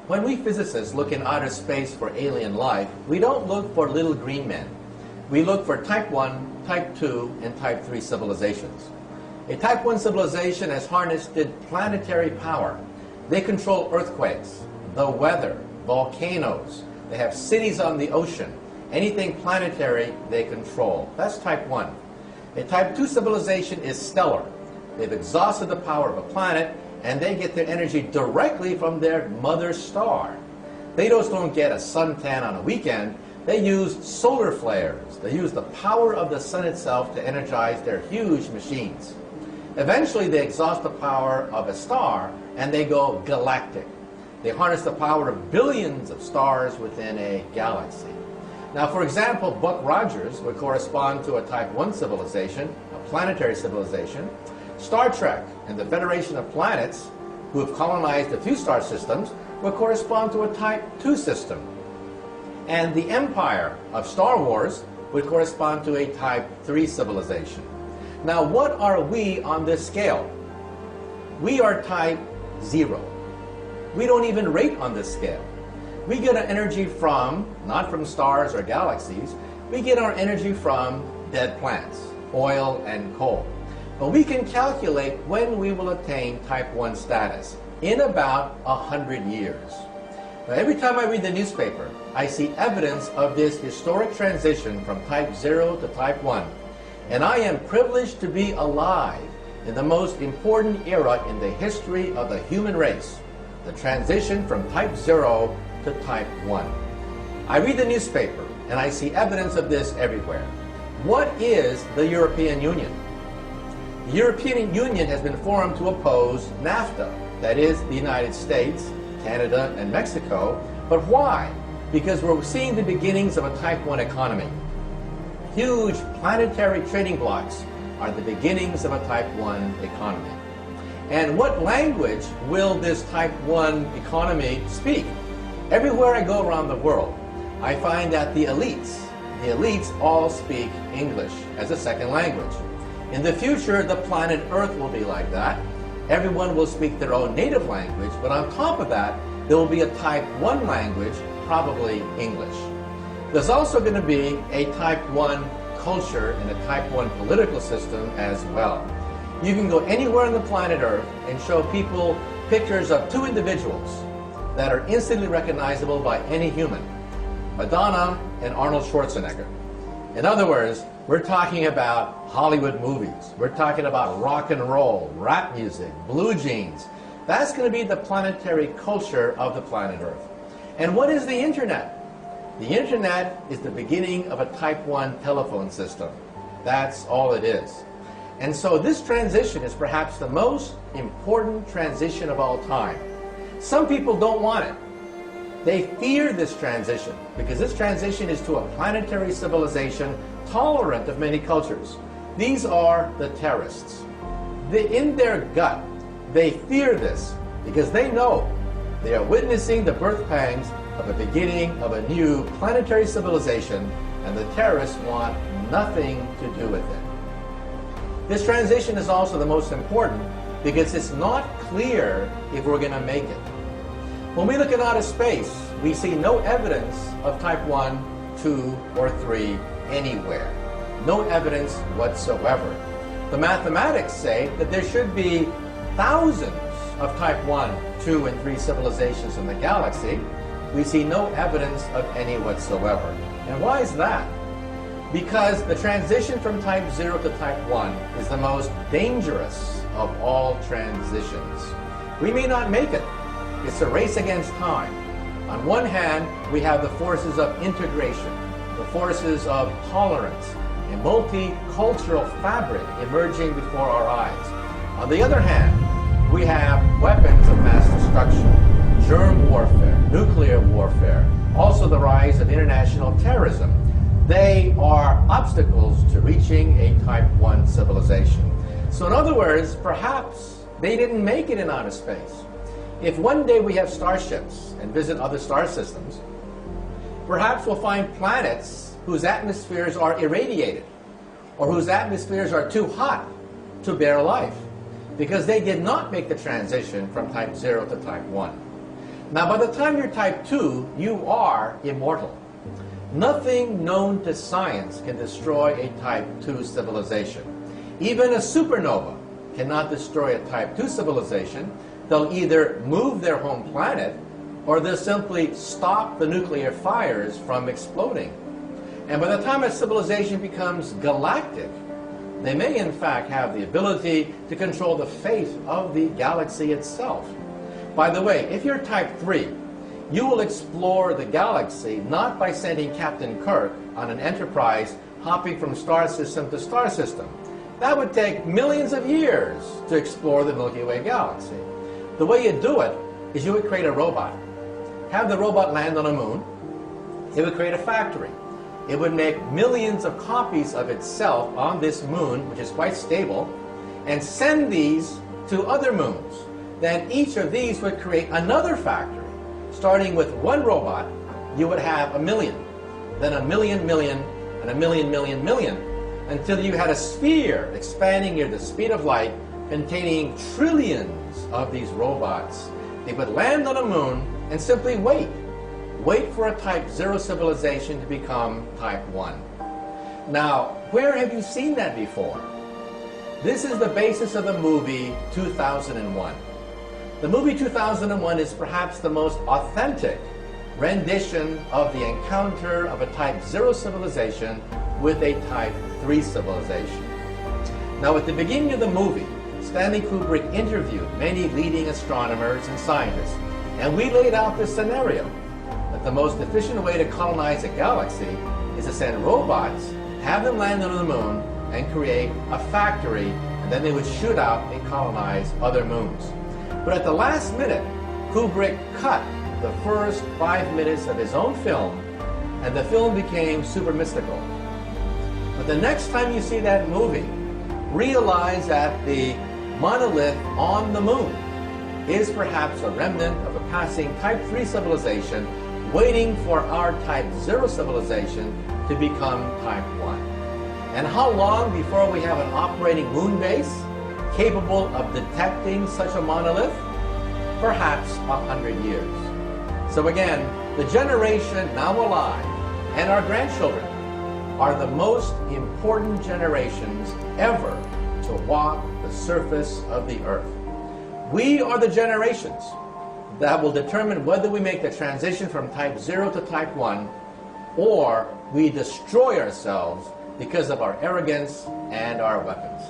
When we physicists look in outer space for alien life, we don't look for little green men. We look for type 1, type 2, and type 3 civilizations. A type 1 civilization has harnessed planetary power. They control earthquakes, the weather, volcanoes. They have cities on the ocean. Anything planetary, they control. That's type 1. A type 2 civilization is stellar. They've exhausted the power of a planet, and they get their energy directly from their mother star. They just don't get a suntan on a weekend. They use solar flares. They use the power of the sun itself to energize their huge machines. Eventually, they exhaust the power of a star, and they go galactic. They harness the power of billions of stars within a galaxy. Now, for example, Buck Rogers would correspond to a type 1 civilization, a planetary civilization. Star Trek and the Federation of Planets, who have colonized a few star systems, would correspond to a type 2 system. And the Empire of Star Wars would correspond to a type 3 civilization. Now, what are we on this scale? We are type 0. We don't even rate on this scale. We get our energy from, not from stars or galaxies, we get our energy from dead plants, oil and coal. But we can calculate when we will attain type 1 status, in about 100 years. Now, every time I read the newspaper, I see evidence of this historic transition from type 0 to type 1. And I am privileged to be alive in the most important era in the history of the human race, the transition from type 0 to type 1. I read the newspaper and I see evidence of this everywhere. What is the European Union? The European Union has been formed to oppose NAFTA, that is the United States, Canada, and Mexico. But why? Because we're seeing the beginnings of a type 1 economy. Huge planetary trading blocks are the beginnings of a type 1 economy. And what language will this type 1 economy speak? Everywhere I go around the world, I find that the elites all speak English as a second language. In the future, the planet Earth will be like that. Everyone will speak their own native language, but on top of that, there will be a type 1 language, probably English. There's also going to be a type 1 culture and a type 1 political system as well. You can go anywhere on the planet Earth and show people pictures of two individuals that are instantly recognizable by any human, Madonna and Arnold Schwarzenegger. In other words, we're talking about Hollywood movies. We're talking about rock and roll, rap music, blue jeans. That's going to be the planetary culture of the planet Earth. And what is the internet? The internet is the beginning of a type 1 telephone system. That's all it is. And so this transition is perhaps the most important transition of all time. Some people don't want it. They fear this transition because this transition is to a planetary civilization tolerant of many cultures. These are the terrorists. In their gut, they fear this because they know they are witnessing the birth pangs of the beginning of a new planetary civilization, and the terrorists want nothing to do with it. This transition is also the most important because it's not clear if we're going to make it. When we look at outer space, we see no evidence of type 1, 2, or 3 anywhere. No evidence whatsoever. The mathematics say that there should be thousands of type 1, 2, and 3 civilizations in the galaxy. We see no evidence of any whatsoever. And why is that? Because the transition from type 0 to type 1 is the most dangerous of all transitions. We may not make it. It's a race against time. On one hand, we have the forces of integration, the forces of tolerance, a multicultural fabric emerging before our eyes. On the other hand, we have weapons of mass destruction, germ warfare, nuclear warfare, also the rise of international terrorism. They are obstacles to reaching a type 1 civilization. So in other words, perhaps they didn't make it in outer space. If one day we have starships and visit other star systems, perhaps we'll find planets whose atmospheres are irradiated or whose atmospheres are too hot to bear life because they did not make the transition from type 0 to type 1. Now, by the time you're type 2, you are immortal. Nothing known to science can destroy a type 2 civilization. Even a supernova cannot destroy a type 2 civilization. They'll either move their home planet or they'll simply stop the nuclear fires from exploding. And by the time a civilization becomes galactic, they may in fact have the ability to control the fate of the galaxy itself. By the way, if you're type 3, you will explore the galaxy not by sending Captain Kirk on an Enterprise hopping from star system to star system. That would take millions of years to explore the Milky Way galaxy. The way you do it is you would create a robot. Have the robot land on a moon. It would create a factory. It would make millions of copies of itself on this moon, which is quite stable, and send these to other moons. Then each of these would create another factory. Starting with one robot, you would have a million, then a million million, and a million million million, until you had a sphere expanding near the speed of light, containing trillions of these robots. They would land on a moon and simply wait for a type 0 civilization to become type 1. Now, where have you seen that before? This is the basis of the movie 2001. The movie 2001 is perhaps the most authentic rendition of the encounter of a type 0 civilization with a type 3 civilization. Now, at the beginning of the movie, Stanley Kubrick interviewed many leading astronomers and scientists, and we laid out this scenario that the most efficient way to colonize a galaxy is to send robots, have them land on the moon, and create a factory, and then they would shoot out and colonize other moons. But at the last minute, Kubrick cut the first 5 minutes of his own film, and the film became super mystical. But the next time you see that movie, realize that the monolith on the moon is perhaps a remnant of a passing type 3 civilization waiting for our type 0 civilization to become type 1. And how long before we have an operating moon base capable of detecting such a monolith? Perhaps 100 years. So again, the generation now alive and our grandchildren are the most important generations ever to walk the surface of the earth. We are the generations that will determine whether we make the transition from type 0 to type 1 or we destroy ourselves because of our arrogance and our weapons.